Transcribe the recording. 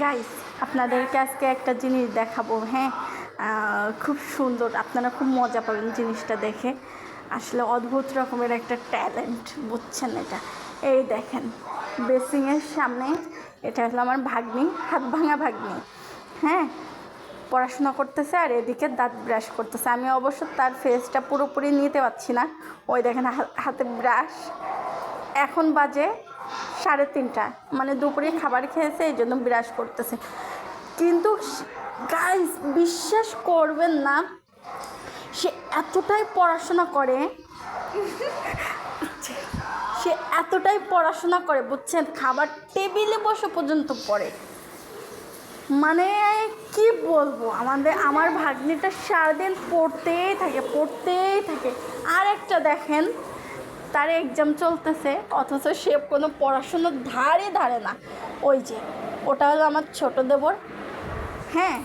Guys, আপনাদেরকে আজকে একটা জিনিস দেখাবো। হ্যাঁ, খুব সুন্দর, আপনারা খুব মজা পাবেন জিনিসটা দেখে। আসলে অদ্ভুত রকমের একটা ট্যালেন্ট, বুঝছেন? এটা এই দেখেন, বেসিংয়ের সামনে, এটা হলো আমার ভাগ্নি, হাত ভাঙা ভাগ্নি। হ্যাঁ, পড়াশোনা করতেছে আর এদিকে দাঁত ব্রাশ করতেছে। আমি অবশ্য তার ফেসটা পুরোপুরি নিতে পারছি না। ওই দেখেন হাতে ব্রাশ। এখন বাজে 3:30, মানে দুপুরে খাবার খেয়েছে, এই জন্য বিরাজ করতেছে। কিন্তু গাইস, বিশ্বাস করবেন না, সে এতটাই পড়াশোনা করে, সে এতটাই পড়াশোনা করে, বুঝছেন? খাবার টেবিলে বসে পর্যন্ত পড়ে। মানে কি বলবো, আমার ভাগ্নিটা সারাদিন পড়তেই থাকে। আর একটা দেখেন, তার এক্সাম চলতেছে, অথচ সে কোনো পড়াশুনোর ধারে না। ওই যে ওটা হলো আমার ছোট দেবর। হ্যাঁ,